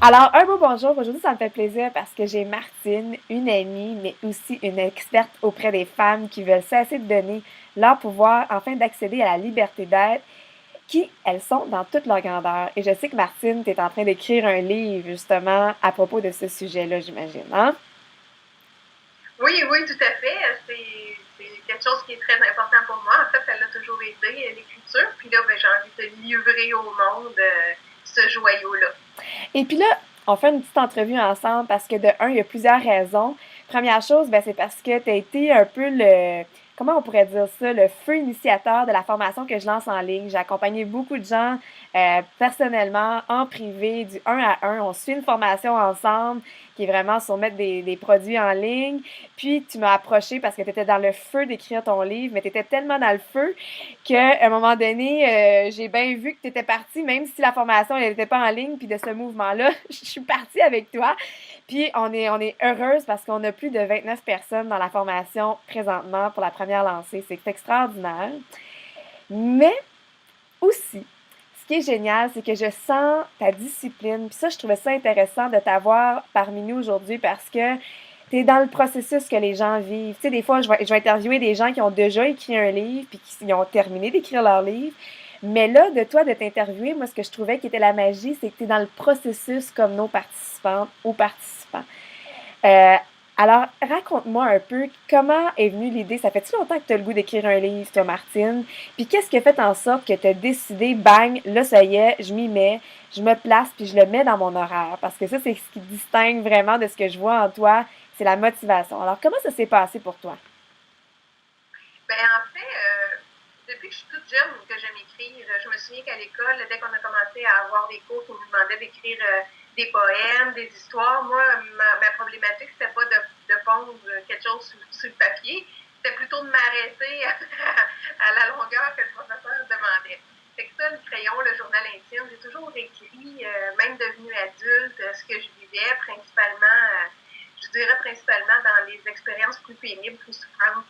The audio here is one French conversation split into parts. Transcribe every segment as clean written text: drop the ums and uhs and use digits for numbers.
Alors, un beau bonjour. Aujourd'hui, ça me fait plaisir parce que j'ai Martine, une amie, mais aussi une experte auprès des femmes qui veulent cesser de donner leur pouvoir afin d'accéder à la liberté d'être, qui elles sont dans toute leur grandeur. Et je sais que Martine, tu es en train d'écrire un livre justement à propos de ce sujet-là, j'imagine, hein? Oui, oui, tout à fait. C'est quelque chose qui est très important pour moi. En fait, ça l'a toujours été, l'écriture. Puis là, ben, j'ai envie de livrer au monde ce joyau-là. Et puis là, on fait une petite entrevue ensemble parce que de un, il y a plusieurs raisons. Première chose, ben, c'est parce que tu as été un peu le, comment on pourrait dire ça, le feu initiateur de la formation que je lance en ligne. J'ai accompagné beaucoup de gens personnellement, en privé, du un à un. On suit une formation ensemble qui est vraiment sur mettre des produits en ligne. Puis tu m'as approché parce que tu étais dans le feu d'écrire ton livre, mais tu étais tellement dans le feu qu'à un moment donné, j'ai bien vu que tu étais partie, même si la formation n'était pas en ligne, puis de ce mouvement-là, je suis partie avec toi. Puis on est heureuse parce qu'on a plus de 29 personnes dans la formation présentement pour la première lancée. C'est extraordinaire. Mais aussi, ce qui est génial, c'est que je sens ta discipline. Puis ça, je trouvais ça intéressant de t'avoir parmi nous aujourd'hui parce que tu es dans le processus que les gens vivent. Tu sais, des fois, je vais interviewer des gens qui ont déjà écrit un livre puis qui ont terminé d'écrire leur livre. Mais là, de toi, de t'interviewer, moi, ce que je trouvais qui était la magie, c'est que tu es dans le processus comme nos participantes ou participants. Euh, alors, raconte-moi un peu comment est venue l'idée. Ça fait-tu longtemps que tu as le goût d'écrire un livre, toi, Martine? Puis qu'est-ce qui a fait en sorte que tu as décidé, bang, là, ça y est, je m'y mets, je me place, puis je le mets dans mon horaire? Parce que ça, c'est ce qui distingue vraiment de ce que je vois en toi, c'est la motivation. Alors, comment ça s'est passé pour toi? Ben, en fait, depuis que je suis toute jeune que j'aime écrire, je me souviens qu'à l'école, dès qu'on a commencé à avoir des cours qui nous demandaient d'écrire des poèmes, des histoires, moi, ma problématique, c'était pas de pondre quelque chose sur le papier, c'était plutôt de m'arrêter à la longueur que le professeur demandait. Fait que ça, le crayon, le journal intime, j'ai toujours écrit, même devenue adulte, ce que je vivais, principalement, je dirais principalement dans les expériences plus pénibles, plus souffrantes.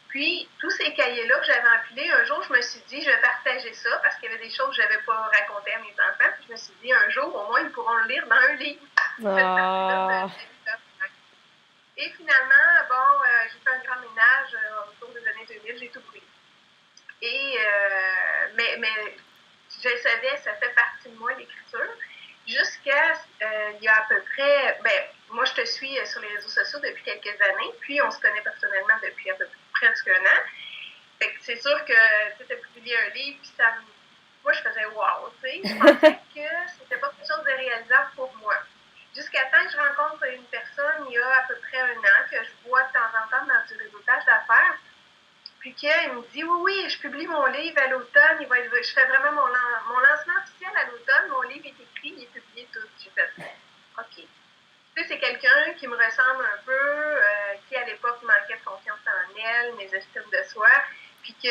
Puis, tous ces cahiers-là que j'avais empilés, un jour, je me suis dit, je vais partager ça parce qu'il y avait des choses que je n'avais pas racontées à mes enfants. Puis, je me suis dit, un jour, au moins, ils pourront le lire dans un livre. Cette partie-là de Ah, ma vie. Et finalement, bon, j'ai fait un grand ménage autour des années 2000, j'ai tout pris. Mais je savais, ça fait partie de moi, l'écriture. Jusqu'à, il y a à peu près, ben, moi, je te suis sur les réseaux sociaux depuis quelques années, puis on se connaît personnellement depuis à peu près presque un an. Fait que c'est sûr que tu as publié un livre, puis ça, moi, je faisais wow, tu sais. Je pensais que c'était pas quelque chose de réalisable pour moi. Jusqu'à temps que je rencontre une personne il y a à peu près un an, que je vois de temps en temps dans du réseautage d'affaires, puis qu'il me dit oui, oui, je publie mon livre à l'automne, je fais vraiment mon lancement officiel à l'automne, mon livre est écrit, il est publié tout. J'ai fait OK. Tu sais, c'est quelqu'un qui me ressemble un peu, qui à l'époque manquait de confiance en elle, mes estimes de soi, puis qui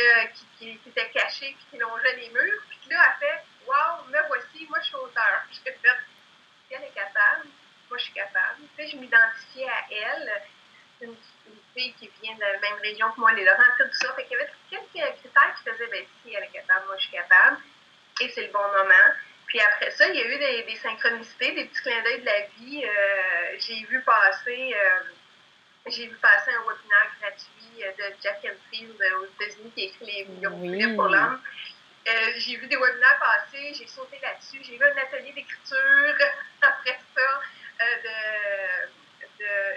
était caché, puis qui longeait les murs, puis là, elle fait waouh, me voici, moi je suis auteur. J'ai fait, si elle est capable, moi je suis capable. Tu sais, je m'identifiais à elle, une fille qui vient de la même région que moi, les Laurentides, tout ça. Fait qu'il y avait quelques critères qui faisaient, ben, si elle est capable, moi je suis capable. Et c'est le bon moment. Puis après ça, il y a eu des synchronicités, des petits clins d'œil de la vie. J'ai vu passer un webinaire gratuit de Jack Canfield aux États-Unis qui écrit les millions de livres pour oui. l'homme. J'ai vu des webinaires passer, j'ai sauté là-dessus. J'ai vu un atelier d'écriture après ça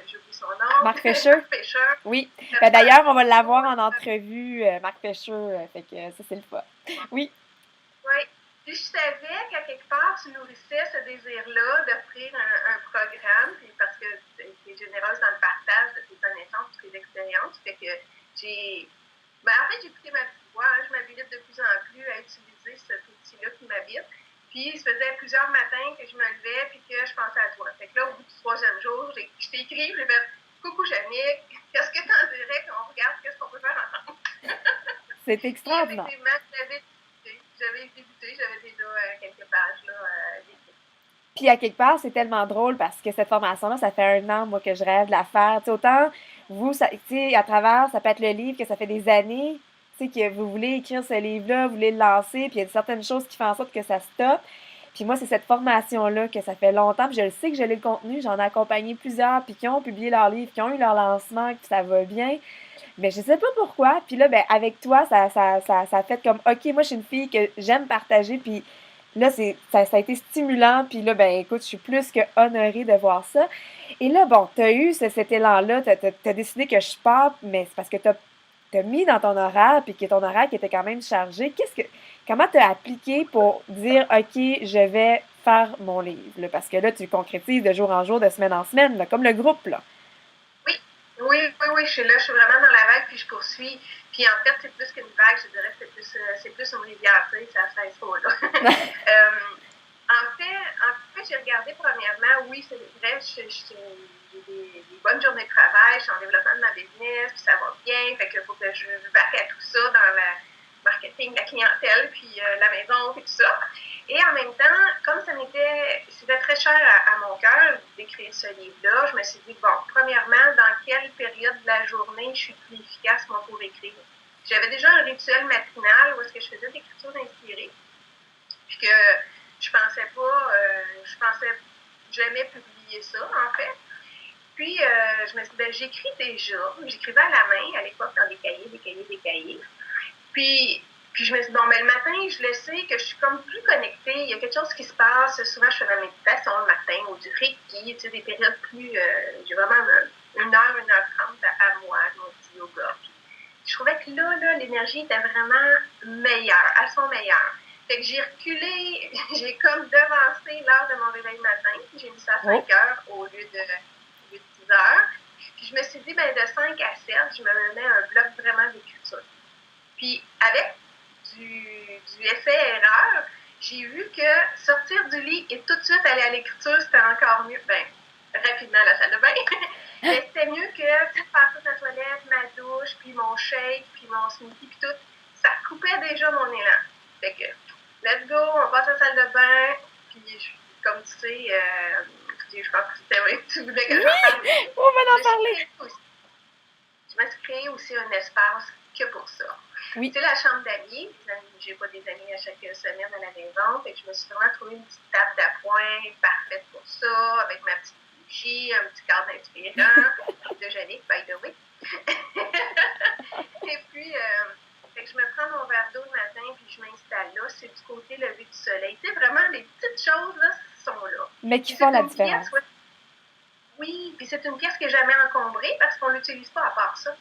j'ai oublié son nom, Marc Fisher? Marc Pêcheur. Oui. Ben, Faire d'ailleurs, on des va l'avoir vidéos. en entrevue, Marc Fisher. Fait que ça, c'est le fun. Oui. Oui. Puis je savais qu'à quelque part, tu nourrissais ce désir-là d'offrir un programme, puis parce que tu es généreuse dans le partage de tes connaissances, de tes expériences. Fait que j'ai. Ben, en fait, j'ai pris ma petite voix. Hein, je m'habilite de plus en plus à utiliser cet outil-là qui m'habite. Puis, ça faisait plusieurs matins que je me levais puis que je pensais à toi. Fait que là, au bout du troisième jour, je t'ai écrit, j'ai fait coucou Jannick, qu'est-ce que t'en dirais qu'on regarde qu'est-ce qu'on peut faire ensemble? C'est Puis, extraordinaire. effectivement, j'avais déjà quelques pages là, d'écrites. Puis à quelque part, c'est tellement drôle parce que cette formation-là, ça fait un an, moi, que je rêve de la faire. Tu sais, autant vous, ça, tu sais, à travers, ça peut être le livre que ça fait des années, tu sais, que vous voulez écrire ce livre-là, vous voulez le lancer, puis il y a certaines choses qui font en sorte que ça stoppe. Puis moi, c'est cette formation-là que ça fait longtemps, puis je le sais que je l'ai le contenu, j'en ai accompagné plusieurs, puis qui ont publié leur livre, qui ont eu leur lancement, puis ça va bien. Mais je sais pas pourquoi. Puis là, ben, avec toi, ça a fait comme, OK, moi, je suis une fille que j'aime partager, puis là, ça a été stimulant, puis là, ben, écoute, je suis plus que honorée de voir ça. Et là, bon, t'as eu cet élan-là, t'as décidé que je parte, mais c'est parce que t'as mis dans ton horaire, puis que ton horaire qui était quand même chargé. Comment t'as appliqué pour dire, OK, je vais faire mon livre, là? Parce que là, tu le concrétises de jour en jour, de semaine en semaine, là, comme le groupe, là. Oui, oui, je suis là, je suis vraiment dans la vague, puis je poursuis. Puis en fait, c'est plus qu'une vague, je dirais, c'est plus une rivière, tu sais, ça cesse pas, là. En fait, j'ai regardé premièrement, oui, c'est vrai, j'ai des bonnes journées de travail, je suis en développement de ma business, puis ça va bien, fait qu'il faut que je back à tout ça dans le marketing, la clientèle, puis la maison, puis tout ça. Et en même temps, comme c'était très cher à mon cœur d'écrire ce livre-là, je me suis dit, bon, premièrement, dans quelle période de la journée je suis plus efficace, moi, pour écrire? J'avais déjà un rituel matinal où est-ce que je faisais de l'écriture inspirée, puis que je pensais jamais publier ça, en fait. Puis, je me suis dit, ben, j'écrivais à la main, à l'époque, dans des cahiers. Puis je me suis dit, bon, mais le matin, je le sais que je suis comme plus connectée. Il y a quelque chose qui se passe. Souvent, je fais de la méditation le matin ou du reiki, tu sais, des périodes plus. J'ai vraiment 1 heure 30 à moi, mon petit yoga. Puis je trouvais que là, l'énergie était vraiment meilleure, à son meilleur. Fait que j'ai reculé, j'ai comme devancé l'heure de mon réveil matin. J'ai mis ça à 5 heures au lieu de 10 heures. Puis je me suis dit, ben, de 5 à 7, je me menais un bloc vraiment d'écriture. Puis avec du essai-erreur, j'ai vu que sortir du lit et tout de suite aller à l'écriture, c'était encore mieux. Ben, rapidement à la salle de bain. Mais c'était mieux que passer sa toilette, ma douche, puis mon shake, puis mon smoothie, puis tout. Ça coupait déjà mon élan. Fait que, let's go, on passe à la salle de bain, puis comme tu sais, je pense que c'était vrai que tu voulais que j'en parle. On va en parler. Je me suis créé aussi un espace que pour ça. Oui. C'est la chambre d'amis. J'ai pas des amis à chaque semaine à la maison. Fait que je me suis vraiment trouvé une petite table d'appoint parfaite pour ça, avec ma petite bougie, un petit cadre inspirant, de Jannick, by the way. Et puis, fait que je me prends mon verre d'eau le matin, puis je m'installe là. C'est du côté lever du soleil. Tu sais, vraiment, les petites choses là sont là. Mais qui font la différence. Oui, puis c'est une pièce qui n'est jamais encombrée parce qu'on ne l'utilise pas à part ça.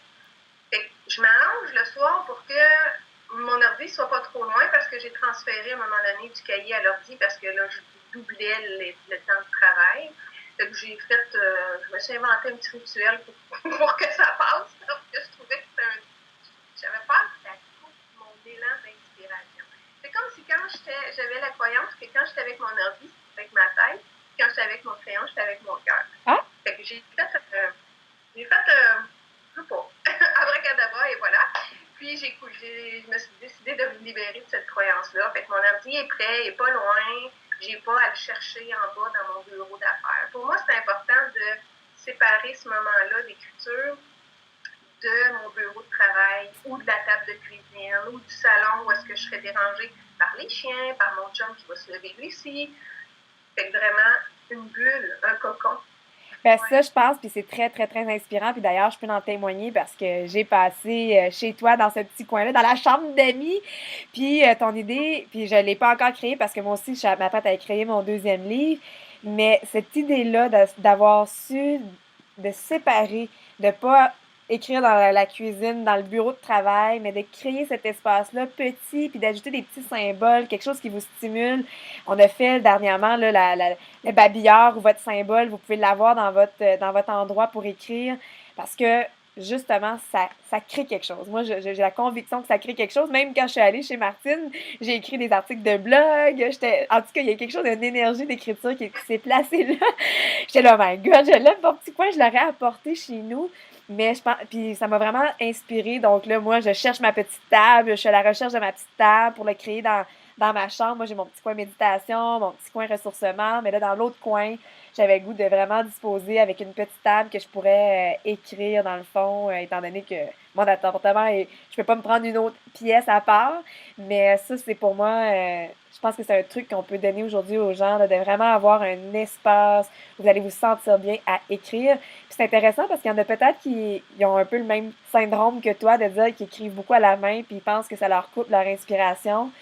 Fait que je m'arrange le soir pour que mon ordi ne soit pas trop loin parce que j'ai transféré à un moment donné du cahier à l'ordi parce que là, je doublais le temps de travail. Fait que je me suis inventé un petit rituel pour que ça passe parce que je trouvais que j'avais peur que ça coupe mon élan d'inspiration. C'est comme si j'avais la croyance que quand j'étais avec mon ordi, c'était avec ma tête, quand j'étais avec mon crayon, j'étais avec mon cœur. Ah? Fait que j'ai fait je sais pas, abracadabra et voilà. Puis je me suis décidée de me libérer de cette croyance-là. Fait que mon ordi est prêt, il n'est pas loin, j'ai pas à le chercher en bas dans mon bureau d'affaires. Pour moi, c'est important de séparer ce moment-là d'écriture de mon bureau de travail ou de la table de cuisine ou du salon où est-ce que je serais dérangée par les chiens, par mon chum qui va se lever lui aussi. Fait que vraiment une bulle, un cocon. Ben ça, je pense, puis c'est très, très, très inspirant. Puis d'ailleurs, je peux en témoigner parce que j'ai passé chez toi dans ce petit coin-là, dans la chambre d'amis. Puis ton idée, puis je ne l'ai pas encore créée parce que moi aussi, je suis à ma tête à créer mon deuxième livre. Mais cette idée-là d'avoir su de séparer, de pas écrire dans la cuisine, dans le bureau de travail, mais de créer cet espace-là petit, puis d'ajouter des petits symboles, quelque chose qui vous stimule. On a fait dernièrement là, le babillard ou votre symbole, vous pouvez l'avoir dans votre endroit pour écrire, parce que justement, ça crée quelque chose. Moi, j'ai la conviction que ça crée quelque chose. Même quand je suis allée chez Martine, j'ai écrit des articles de blog. En tout cas, il y a quelque chose d'une énergie d'écriture qui s'est placée là. J'étais là, oh my God, je lève mon petit coin, je l'aurais apporté chez nous. Mais je pense, puis ça m'a vraiment inspirée. Donc là, moi, je cherche ma petite table, je suis à la recherche de ma petite table pour le créer dans ma chambre. Moi, j'ai mon petit coin méditation, mon petit coin ressourcement, mais là, dans l'autre coin, j'avais le goût de vraiment disposer avec une petite table que je pourrais écrire dans le fond, étant donné que mon appartement est, je peux pas me prendre une autre pièce à part, mais ça c'est pour moi, je pense que c'est un truc qu'on peut donner aujourd'hui aux gens, là, de vraiment avoir un espace où vous allez vous sentir bien à écrire. Puis c'est intéressant parce qu'il y en a peut-être qui ils ont un peu le même syndrome que toi, de dire qu'ils écrivent beaucoup à la main puis ils pensent que ça leur coupe leur inspiration.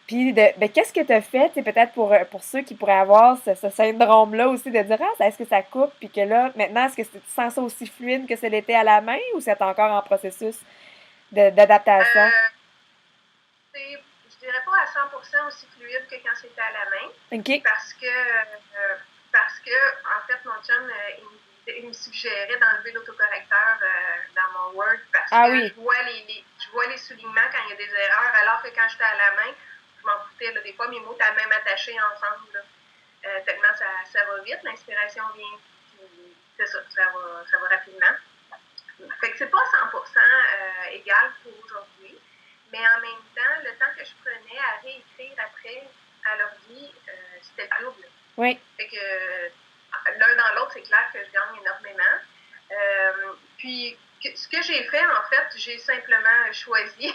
Puis, qu'est-ce que tu as fait, tu sais, peut-être pour ceux qui pourraient avoir ce syndrome-là aussi, de dire, ah, est-ce que ça coupe, puis que là, maintenant, est-ce que tu sens ça aussi fluide que ça l'était à la main ou c'est encore en processus d'adaptation? Euh, je dirais pas à 100% aussi fluide que quand c'était à la main, OK. parce que, en fait, mon chum, il me suggérait d'enlever l'autocorrecteur dans mon Word parce Ah que oui. je vois les soulignements quand il y a des erreurs, alors que quand j'étais à la main, je m'en foutais. Là, des fois, mes mots étaient même attachés ensemble. Là. Tellement ça va vite, l'inspiration vient, puis c'est ça va rapidement. Fait que c'est pas 100% égal pour aujourd'hui, mais en même temps, le temps que je prenais à réécrire après à l'ordi, c'était double. Oui. Fait que l'un dans l'autre, c'est clair que je gagne énormément. Puis, ce que j'ai fait, en fait, j'ai simplement choisi,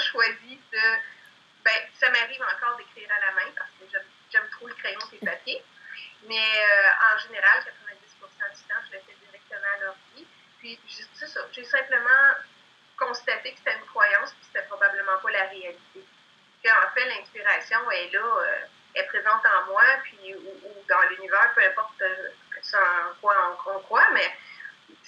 Oui. de. Ben, ça m'arrive encore d'écrire à la main parce que j'aime trop le crayon et le papier. Mais en général, 90% du temps, je le fais directement à l'ordi. Puis, c'est ça, j'ai simplement constaté que c'était une croyance et que c'était probablement pas la réalité. En fait, l'inspiration est là, est présente en moi, puis ou dans l'univers, peu importe en quoi on croit, mais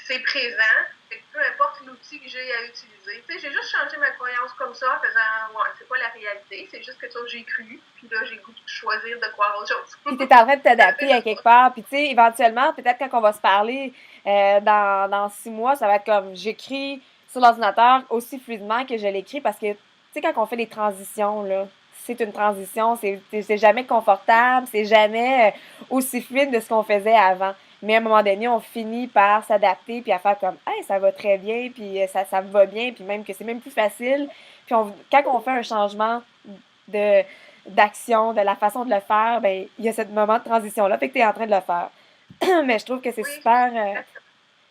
c'est présent. Fait que peu importe l'outil que j'ai à utiliser. Tu sais, j'ai juste changé ma croyance comme ça en faisant, ouais, c'est pas la réalité, c'est juste que ça, j'ai cru, puis là, j'ai goût de choisir de croire autre chose. Puis t'es en train de t'adapter à quelque part. Puis tu sais, éventuellement, peut-être quand on va se parler dans 6 mois, ça va être comme j'écris sur l'ordinateur aussi fluidement que je l'écris parce que tu sais, quand on fait des transitions, là, c'est une transition, c'est jamais confortable, c'est jamais aussi fluide de ce qu'on faisait avant. Mais à un moment donné, on finit par s'adapter puis à faire comme hey, ça va très bien, puis ça me va bien, puis même que c'est même plus facile. Puis quand on fait un changement de d'action, de la façon de le faire, ben il y a ce moment de transition-là, fait que tu es en train de le faire. Mais je trouve que c'est Oui, super.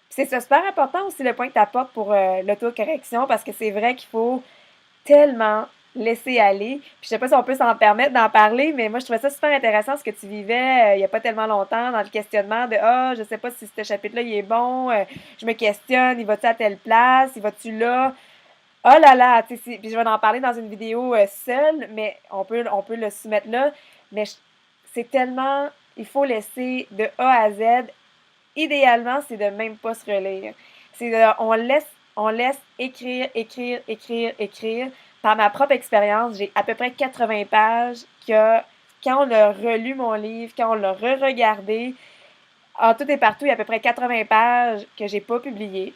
C'est super important aussi le point que tu apportes pour l'autocorrection parce que c'est vrai qu'il faut tellement laisser aller. Puis je sais pas si on peut s'en permettre d'en parler, mais moi je trouvais ça super intéressant ce que tu vivais il y a pas tellement longtemps dans le questionnement de je sais pas si ce chapitre-là il est bon, je me questionne, il va-tu à telle place, il va-tu là? Oh là là, tu sais, puis je vais en parler dans une vidéo seule, mais on peut le soumettre là. Mais c'est tellement, il faut laisser de A à Z. Idéalement, c'est de même pas se relire. On laisse écrire, écrire, écrire, écrire. Par ma propre expérience, j'ai à peu près 80 pages que, quand on a relu mon livre, quand on l'a re-regardé, en tout et partout, il y a à peu près 80 pages que j'ai pas publiées.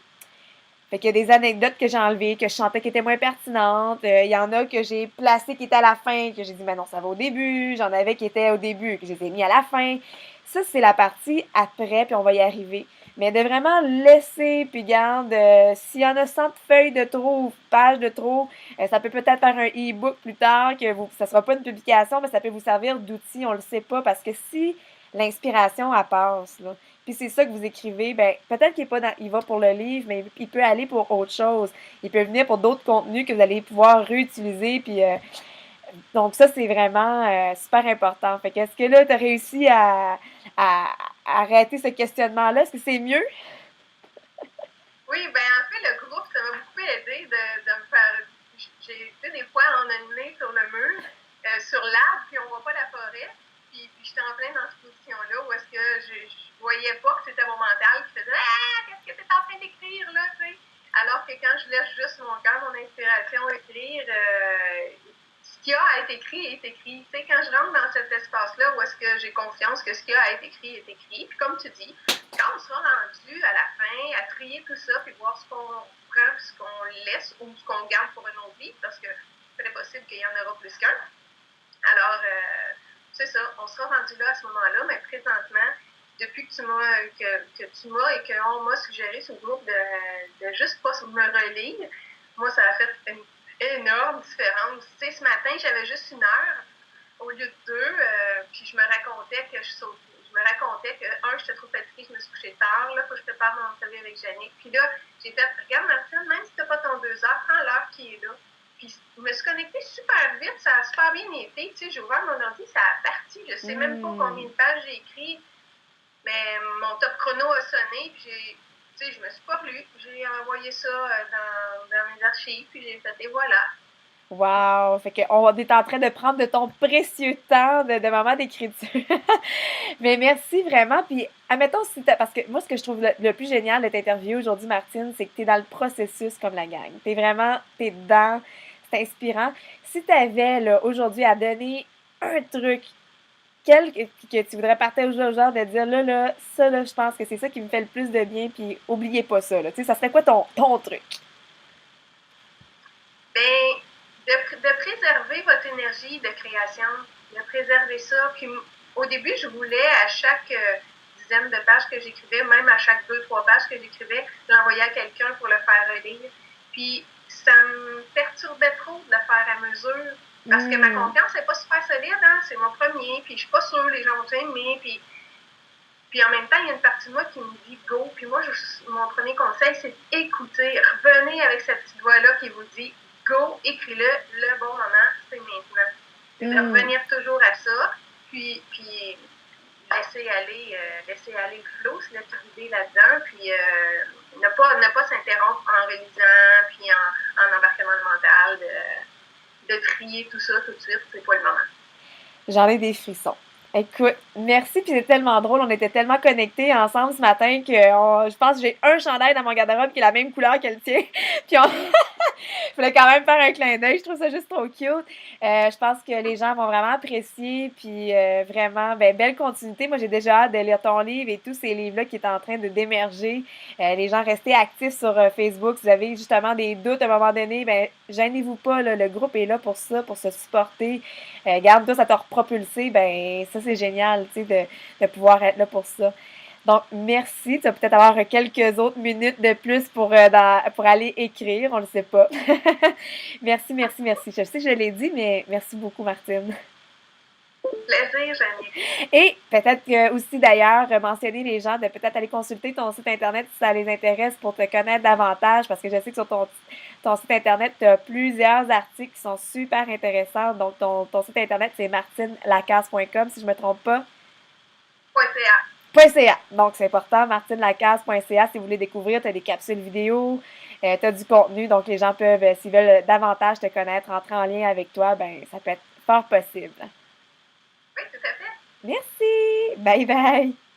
Fait qu'il y a des anecdotes que j'ai enlevées, que je sentais qui étaient moins pertinentes. Il y en a que j'ai placées qui étaient à la fin, que j'ai dit, mais non, ça va au début. J'en avais qui étaient au début, que j'ai mis à la fin. Ça, c'est la partie après, puis on va y arriver. Mais de vraiment laisser, puis garde, s'il y en a 100 feuilles de trop ou pages de trop, ça peut peut-être faire un e-book plus tard, ça sera pas une publication, mais ça peut vous servir d'outil, on le sait pas, parce que si l'inspiration, elle passe, là, puis c'est ça que vous écrivez, ben peut-être il va pour le livre, mais il peut aller pour autre chose. Il peut venir pour d'autres contenus que vous allez pouvoir réutiliser. Puis donc ça, c'est vraiment super important. Fait que est-ce que là, tu as réussi à arrêter ce questionnement-là? Est-ce que c'est mieux? Oui, ben en fait, le groupe, ça m'a beaucoup aidé de me faire. J'ai, tu sais, des fois, on a le nez sur le mur, sur l'arbre, puis on voit pas la forêt. Puis j'étais en plein dans cette position-là où est-ce que je voyais pas que c'était mon mental qui faisait qu'est-ce que tu es en train d'écrire là, tu sais. Alors que quand je laisse juste mon cœur, mon inspiration écrire, ce qui a à être écrit est écrit. Tu sais, quand je rentre dans cet espace-là où est-ce que j'ai confiance que ce qui a à être écrit est écrit, puis comme tu dis, quand on sera rendu à la fin, à trier tout ça, puis voir ce qu'on prend, ce qu'on laisse ou ce qu'on garde pour un autre vie, parce que c'est possible qu'il y en aura plus qu'un. Alors, c'est ça, on sera rendu là à ce moment-là, mais présentement, depuis que tu m'as et qu'on m'a suggéré sur le groupe de juste pas me relire, moi, ça a fait une énorme différence. Tu sais, ce matin, j'avais juste 1 heure au lieu de 2, puis je me racontais que je me racontais que, j'étais trop fatiguée, je me suis couchée tard, là, faut que je prépare mon interview avec Jannick. Puis là, j'ai fait, regarde Martine, même si t'as pas ton 2 heures, prends l'heure qui est là. Puis je me suis connectée super vite, ça a super bien été. Tu sais, j'ai ouvert mon ordi, ça a parti. Je sais même pas combien de pages j'ai écrit, mais mon top chrono a sonné, puis je me suis pas relue. J'ai envoyé ça dans mes archives, puis j'ai fait, et voilà. Wow! Fait qu'on est en train de prendre de ton précieux temps de moment d'écriture. Mais merci vraiment. Puis, admettons, parce que moi, ce que je trouve le plus génial de t'interviewer aujourd'hui, Martine, c'est que tu es dans le processus comme la gang. T'es dedans, c'est inspirant. Si tu avais, là, aujourd'hui, à donner un truc, que tu voudrais partager aux gens, de dire, là, ça, là, je pense que c'est ça qui me fait le plus de bien, puis oubliez pas ça, là. Tu sais, ça serait quoi ton truc? Ben, de préserver votre énergie de création, de préserver ça. Puis au début, je voulais à chaque dizaine de pages que j'écrivais, même à chaque 2-3 pages que j'écrivais, l'envoyer à quelqu'un pour le faire relire. Puis ça me perturbait trop de le faire à mesure. Parce que ma confiance n'est pas super solide, hein? C'est mon premier, puis je suis pas sûre les gens vont aimer, puis en même temps, il y a une partie de moi qui me dit go. Puis moi, mon premier conseil, c'est d'écouter. Revenez avec cette petite voix-là qui vous dit go, écris-le, le bon moment, c'est maintenant. C'est de revenir toujours à ça, puis laisser aller le flow, se laisser guider là-dedans, puis ne pas s'interrompre en réalisant, puis en embarquant dans le mental, de trier tout ça tout de suite, c'est pas le moment. J'en ai des frissons. Écoute, merci, puis c'est tellement drôle. On était tellement connectés ensemble ce matin que je pense que j'ai un chandail dans mon garde-robe qui est la même couleur que le tien. Puis je voulais quand même faire un clin d'œil. Je trouve ça juste trop cute. Je pense que les gens vont vraiment apprécier. Puis vraiment, belle continuité. Moi, j'ai déjà hâte de lire ton livre et tous ces livres-là qui est en train d'émerger. Les gens, restez actifs sur Facebook. Si vous avez justement des doutes à un moment donné, gênez-vous pas. Là, le groupe est là pour ça, pour se supporter. Garde, toi, ça t'a repropulsé. Ça, c'est génial, tu sais, de pouvoir être là pour ça. Donc, merci. Tu vas peut-être avoir quelques autres minutes de plus pour aller écrire. On ne le sait pas. Merci, merci, merci. Je sais que je l'ai dit, mais merci beaucoup, Martine. Plaisir, Jannick. Et peut-être aussi, d'ailleurs, mentionner les gens de peut-être aller consulter ton site Internet si ça les intéresse pour te connaître davantage, parce que je sais que sur ton site Internet, tu as plusieurs articles qui sont super intéressants. Donc, ton site Internet, c'est martinelacasse.com, si je ne me trompe pas. .ca. Donc, c'est important, martinelacasse.ca. Si vous voulez découvrir, tu as des capsules vidéo, tu as du contenu. Donc, les gens peuvent, s'ils veulent davantage te connaître, entrer en lien avec toi, ça peut être fort possible. Oui, tout à fait. Merci. Bye bye.